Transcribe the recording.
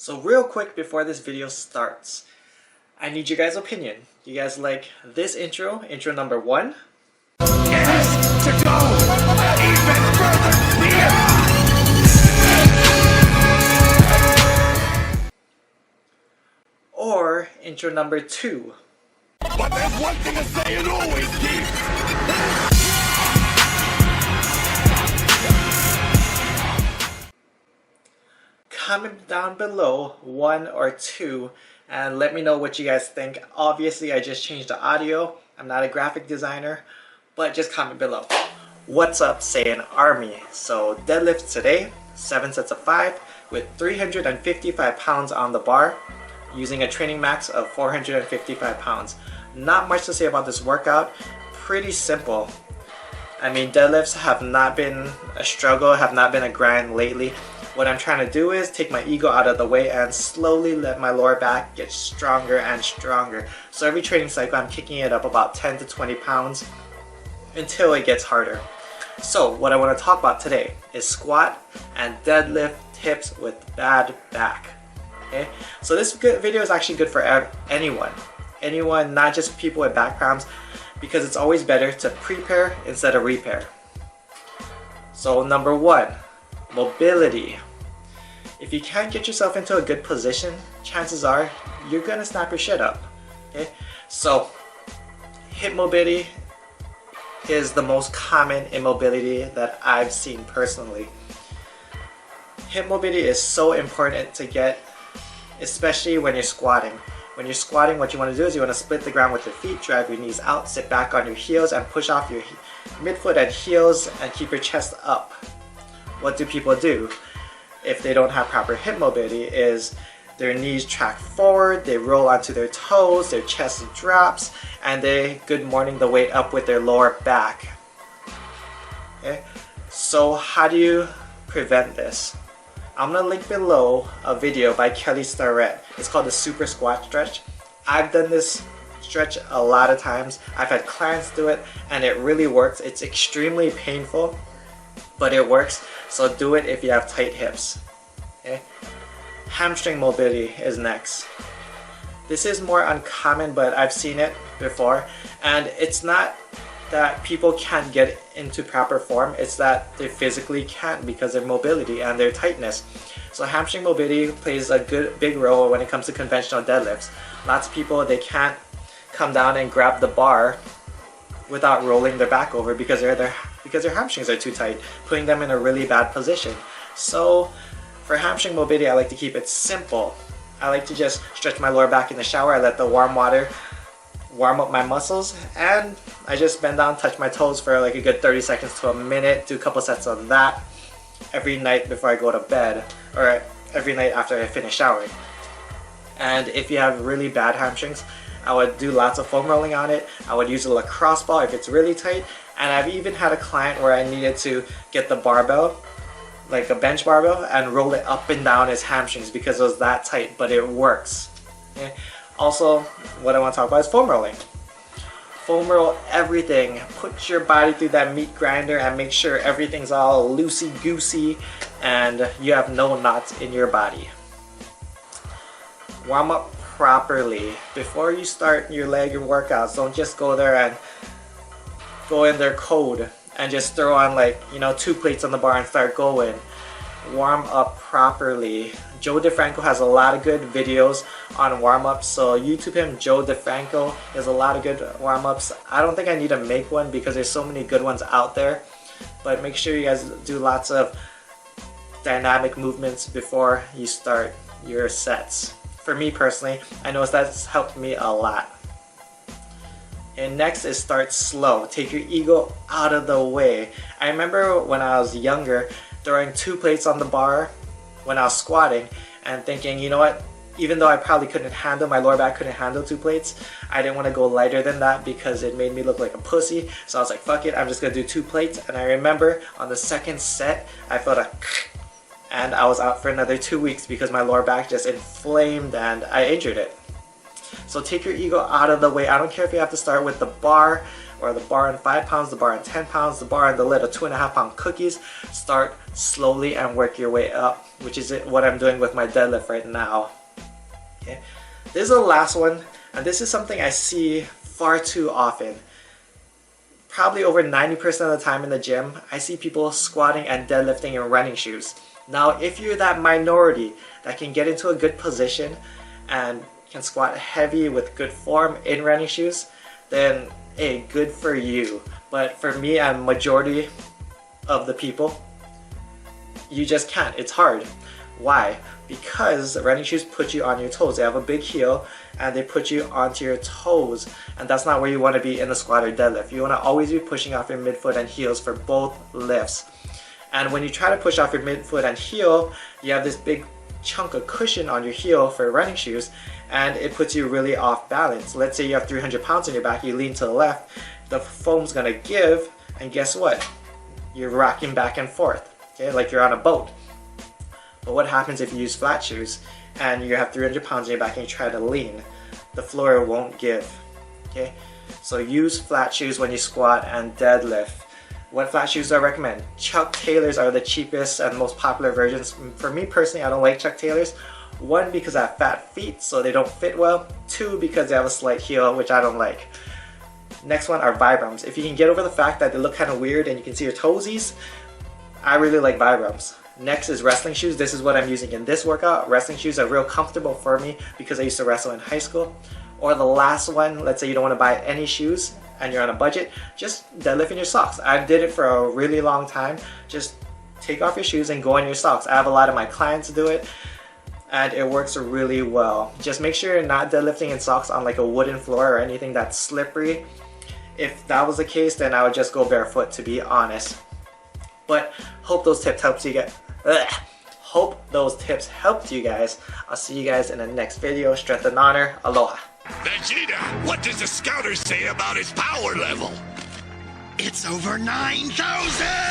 So real quick before this video starts, I need your guys' opinion. You guys like this intro number 1? Yes, to go even further, Or intro number 2? but there's one thing to say and always keep. Comment down below 1 or 2 and let me know what you guys think. Obviously I just changed the audio. I'm not a graphic designer, but just comment below. What's up, Saiyan Army? So deadlift today, 7 sets of 5 with 355 pounds on the bar using a training max of 455 pounds. Not much to say about this workout, pretty simple. I mean, deadlifts have not been a struggle, have not been a grind lately. What I'm trying to do is take my ego out of the way and slowly let my lower back get stronger and stronger. So every training cycle I'm kicking it up about 10 to 20 pounds until it gets harder. So what I want to talk about today is squat and deadlift tips with bad back. Okay? So this video is actually good for anyone, not just people with back cramps, because it's always better to prepare instead of repair. So number 1, mobility. If you can't get yourself into a good position, chances are you're gonna snap your shit up. Okay? So hip mobility is the most common immobility that I've seen personally. Hip mobility is so important to get, especially when you're squatting. When you're squatting, what you want to do is you want to split the ground with your feet, drive your knees out, sit back on your heels and push off your midfoot and heels and keep your chest up. What do people do if they don't have proper hip mobility is their knees track forward, they roll onto their toes, their chest drops, and they good morning the weight up with their lower back. Okay? So how do you prevent this? I'm going to link below a video by Kelly Starrett. It's called the Super Squat Stretch. I've done this stretch a lot of times. I've had clients do it and it really works. It's extremely painful, but it works. So do it if you have tight hips. Okay? Hamstring mobility is next. This is more uncommon, but I've seen it before. And it's not that people can't get into proper form, it's that they physically can't because of their mobility and their tightness. So hamstring mobility plays a big role when it comes to conventional deadlifts. Lots of people, they can't come down and grab the bar without rolling their back over because their hamstrings are too tight, putting them in a really bad position. So for hamstring mobility, I like to keep it simple. I like to just stretch my lower back in the shower. I let the warm water warm up my muscles and I just bend down, touch my toes for like a good 30 seconds to a minute, do a couple sets of that every night before I go to bed or every night after I finish showering. And if you have really bad hamstrings, I would do lots of foam rolling on it. I would use a lacrosse ball if it's really tight, and I've even had a client where I needed to get the barbell, like a bench barbell, and roll it up and down his hamstrings because it was that tight, but it works. Okay? Also, what I want to talk about is foam rolling. Foam roll everything. Put your body through that meat grinder and make sure everything's all loosey-goosey and you have no knots in your body. Warm up properly. Before you start your leg and workouts, don't just go there and go in their code and just throw on 2 plates on the bar and start going. Warm up properly. Joe DeFranco has a lot of good videos on warm-ups, so YouTube him, Joe DeFranco. There's a lot of good warm-ups. I don't think I need to make one because there's so many good ones out there, but make sure you guys do lots of dynamic movements before you start your sets. For me personally, I noticed that's helped me a lot. And next is start slow. Take your ego out of the way. I remember when I was younger, throwing 2 plates on the bar when I was squatting and thinking, you know what, even though I probably couldn't handle, my lower back couldn't handle 2 plates, I didn't want to go lighter than that because it made me look like a pussy. So I was like, fuck it, I'm just going to do 2 plates. And I remember on the second set, I felt and I was out for another 2 weeks because my lower back just inflamed and I injured it. So take your ego out of the way. I don't care if you have to start with the bar or the bar on 5 pounds, the bar on 10 pounds, the bar on the little 2.5 pound cookies. Start slowly and work your way up. which is what I'm doing with my deadlift right now. Okay, this is the last one, and this is something I see far too often. Probably over 90% of the time in the gym, I see people squatting and deadlifting in running shoes. Now, if you're that minority that can get into a good position and can squat heavy with good form in running shoes, then hey, good for you. But for me and majority of the people, you just can't. It's hard. Why? Because running shoes put you on your toes. They have a big heel and they put you onto your toes, and that's not where you want to be in the squat or deadlift. You want to always be pushing off your midfoot and heels for both lifts. And when you try to push off your midfoot and heel, you have this big chunk of cushion on your heel for running shoes, and it puts you really off balance. Let's say you have 300 pounds on your back, you lean to the left, the foam's gonna give, and guess what? You're rocking back and forth, okay, like you're on a boat. But what happens if you use flat shoes and you have 300 pounds on your back and you try to lean? The floor won't give, okay? So use flat shoes when you squat and deadlift. What flat shoes do I recommend? Chuck Taylors are the cheapest and most popular versions. For me personally, I don't like Chuck Taylors. One, because I have fat feet, so they don't fit well. Two, because they have a slight heel, which I don't like. Next one are Vibrams. If you can get over the fact that they look kind of weird and you can see your toesies, I really like Vibrams. Next is wrestling shoes. This is what I'm using in this workout. Wrestling shoes are real comfortable for me because I used to wrestle in high school. Or the last one, let's say you don't want to buy any shoes and you're on a budget, just deadlift in your socks. I did it for a really long time. Just take off your shoes and go in your socks. I have a lot of my clients do it and it works really well. Just make sure you're not deadlifting in socks on like a wooden floor or anything that's slippery. If that was the case, then I would just go barefoot, to be honest. But hope those tips helped you guys. Hope those tips helped you guys. I'll see you guys in the next video. Strength and honor. Aloha. Vegeta, what does the scouter say about his power level? It's over 9,000!